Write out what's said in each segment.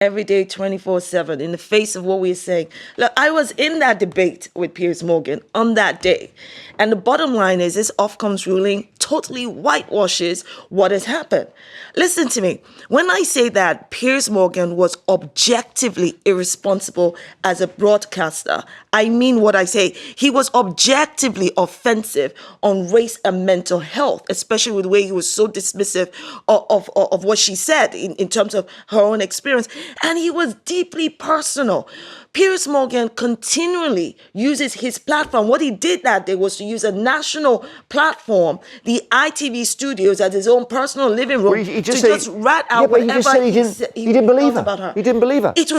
every day, 24/7, in the face of what we're saying. Look, I was in that debate with Piers Morgan on that day. And the bottom line is this Ofcom's ruling totally whitewashes what has happened. Listen to me. When I say that Piers Morgan was objectively irresponsible as a broadcaster, I mean what I say. He was objectively offensive on race and mental health, especially with the way he was so dismissive of what she said in terms of her own experience. And he was deeply personal. Piers Morgan continually uses his platform. What he did that day was to use a national platform, the ITV studios, as his own personal living room, to just rat out whatever he didn't believe her. About her. He didn't believe her. It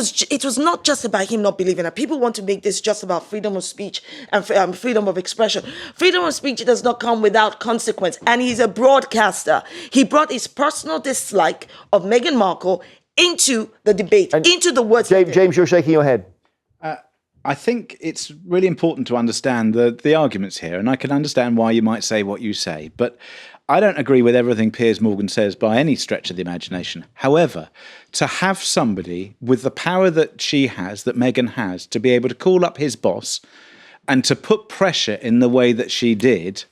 was not just about him not believing her. People want to make this just about freedom of speech and freedom of expression. Freedom of speech does not come without consequence. And he's a broadcaster. He brought his personal dislike of Meghan Markle into the debate, into the words. James, you're shaking your head. I think it's really important to understand the arguments here, and I can understand why you might say what you say, but I don't agree with everything Piers Morgan says by any stretch of the imagination. However, to have somebody with the power that she has, that Meghan has, to be able to call up his boss and to put pressure in the way that she did,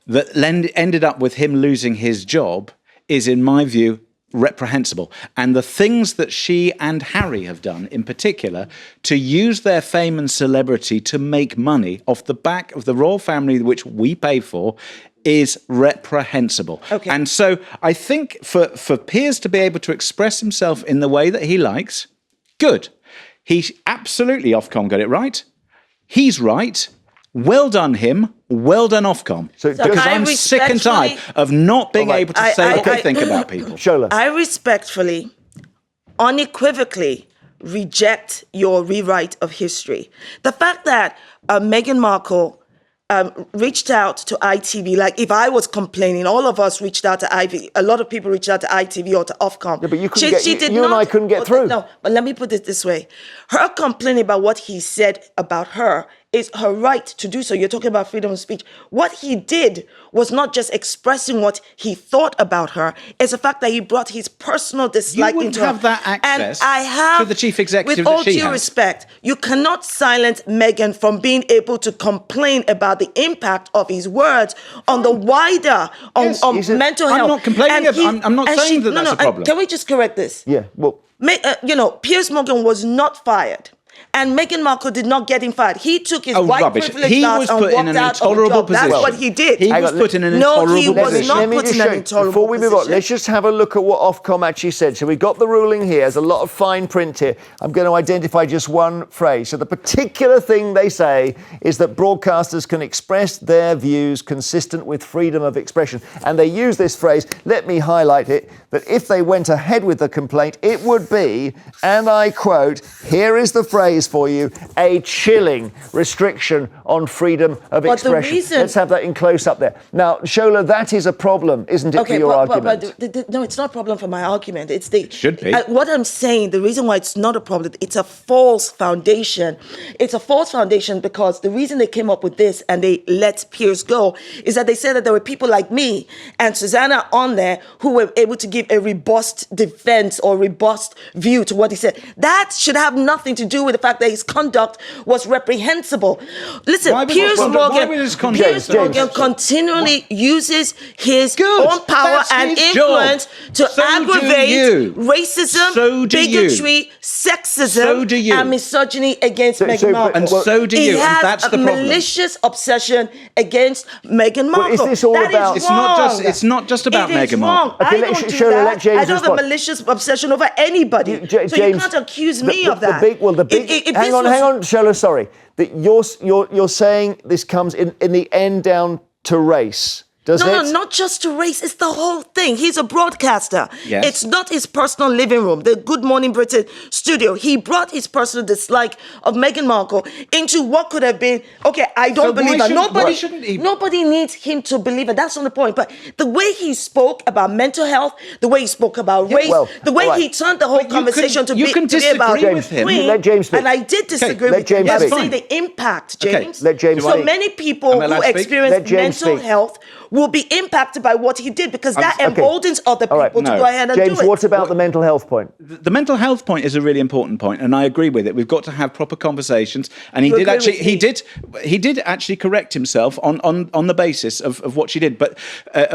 that ended up with him losing his job, is, in my view, reprehensible. And the things that she and Harry have done in particular to use their fame and celebrity to make money off the back of the royal family, which we pay for, is reprehensible. Okay. And so I think for Piers to be able to express himself in the way that he likes, good. He absolutely, Ofcom got it right. He's right. Well done him. Well done Ofcom. Because I'm sick and tired of not being able to say what I think about people. Shola. I respectfully, unequivocally reject your rewrite of history. The fact that Meghan Markle reached out to ITV, like if I was complaining, all of us reached out to ITV, a lot of people reached out to ITV or to Ofcom. Yeah, but you couldn't and I couldn't get through. No, but let me put it this way. Her complaining about what he said about her is her right to do so. You're talking about freedom of speech. What he did was not just expressing what he thought about her. It's the fact that he brought his personal dislike into her. You wouldn't have that access and I have, to the chief executive with all due respect, you cannot silence Meghan from being able to complain about the impact of his words on the wider, on mental health. I'm not complaining. I'm not saying that that's a problem. Can we just correct this? Yeah, well. Piers Morgan was not fired. And Meghan Markle did not get him fired. He took his white privilege stance and walked out of the job. That's what he did. He was put in an intolerable position. No, he was not put in an intolerable position. Before we move on, let's just have a look at what Ofcom actually said. So we've got the ruling here. There's a lot of fine print here. I'm going to identify just one phrase. So the particular thing they say is that broadcasters can express their views consistent with freedom of expression. And they use this phrase, let me highlight it, that if they went ahead with the complaint, it would be, and I quote, here is the phrase for you, a chilling restriction on freedom of expression. Let's have that in close up there. Now, Shola, that is a problem, isn't it, for your argument? No, it's not a problem for my argument. It should be. What I'm saying, the reason why it's not a problem, it's a false foundation. It's a false foundation because the reason they came up with this and they let Piers go is that they said that there were people like me and Susanna on there who were able to give a robust defense or robust view to what he said. That should have nothing to do with the fact that his conduct was reprehensible. Listen, Piers Morgan continually uses his own power and influence to aggravate racism, bigotry, sexism, and misogyny against Meghan Markle. And so do you, and that's the problem. He has a malicious obsession against Meghan Markle. Is this all about? It's not just about Meghan Markle. I don't do that. I don't have a malicious obsession over anybody. So you can't accuse me of that. Hang on, Shola, sorry. That you're saying this comes in the end down to race. No, not just to race. It's the whole thing. He's a broadcaster. Yes. It's not his personal living room, the Good Morning Britain studio. He brought his personal dislike of Meghan Markle into what could have been, I don't believe her. Nobody needs him to believe it. That's not the point. But the way he spoke about mental health, the way he spoke about race, the way he turned the whole conversation to be about Queen, let James speak. And I did disagree with him. I'm saying the impact, James. Let James speak. So many people who experience mental health will be impacted by what he did, because that okay. emboldens other people right. to go ahead and James, do it. what about the mental health point? The mental health point is a really important point, and I agree with it. We've got to have proper conversations, and he did actually correct himself on the basis of what she did, but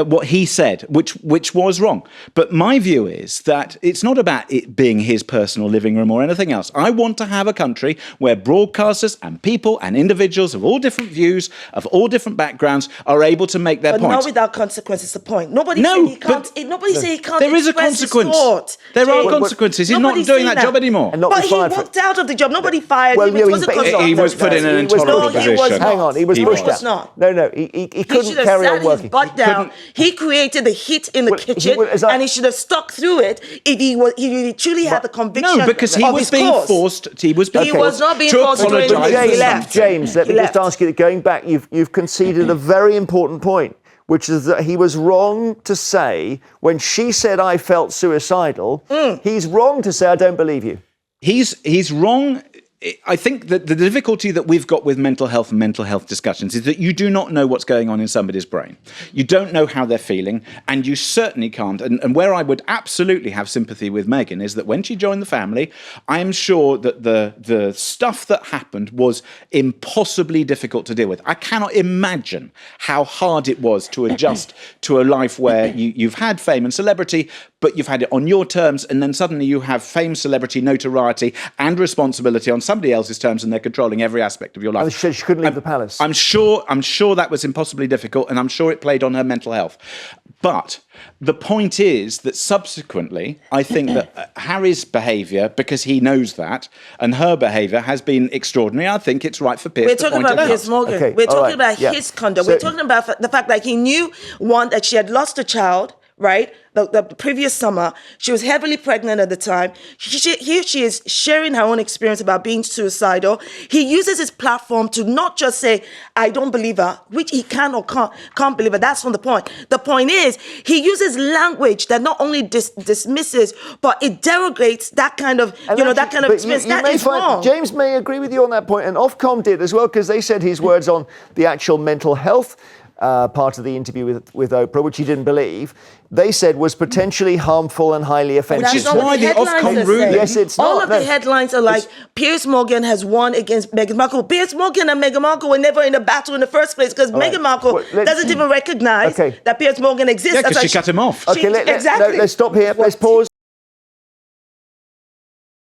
what he said, which was wrong. But my view is that it's not about it being his personal living room or anything else. I want to have a country where broadcasters and people and individuals of all different views, of all different backgrounds, are able to make their But point. not without consequences. The point. Nobody said he can't. Nobody said he can't. There is a express his consequence. thought. There are James. consequences. He's Nobody's not doing saying that job anymore. And not But be he fired for walked out of the job. Nobody fired Well, him. no, It wasn't he was put in an intolerable position. Hang on, he was He pushed was out. not. No, he couldn't should have carry sat on working. his butt down. He created the heat in the kitchen, as I- and he should have stuck through it if he really truly had the conviction. No, because he of was his being cause. forced. He was being He forced was not being to forced to do it. apologise. He left. James, let He me just left. ask you, going back, you've conceded a very important point, which is that he was wrong to say, when she said, I felt suicidal, he's wrong to say, I don't believe you. He's wrong. I think that the difficulty that we've got with mental health and mental health discussions is that you do not know what's going on in somebody's brain. You don't know how they're feeling, and you certainly can't. And where I would absolutely have sympathy with Meghan is that when she joined the family, I'm sure that the stuff that happened was impossibly difficult to deal with. I cannot imagine how hard it was to adjust to a life where you've had fame and celebrity, but you've had it on your terms, and then suddenly you have fame, celebrity, notoriety, and responsibility on somebody else's terms, and they're controlling every aspect of your life. And she couldn't leave the palace. I'm sure that was impossibly difficult, and I'm sure it played on her mental health. But the point is that subsequently, I think that Harry's behaviour, because he knows that, and her behaviour has been extraordinary. I think it's right for Piers We're to talking point it about out. Piers Morgan. Okay, We're all talking right, about yeah. his conduct. So- We're talking about the fact that he knew, one, that she had lost a child, right? The previous summer. She was heavily pregnant at the time. Here she is sharing her own experience about being suicidal. He uses his platform to not just say, I don't believe her, which he can or can't believe her. That's not the point. The point is, he uses language that not only dismisses, but it derogates that kind of, that kind of but experience. you That may is find, wrong. James may agree with you on that point, and Ofcom did as well, because they said his words on the actual mental health part of the interview with Oprah, which he didn't believe, they said was potentially harmful and highly offensive. Which is That's not why what the headlines Ofcom are ruling- saying. Yes, it's All not, of the no. headlines are like, Piers Morgan has won against Meghan Markle. Piers Morgan and Meghan Markle were never in a battle in the first place, because right. Meghan Markle Well, doesn't even recognize Okay. that Piers Morgan exists. Yeah, 'cause That's she cut him off. Okay, exactly. let's stop here. Let's pause.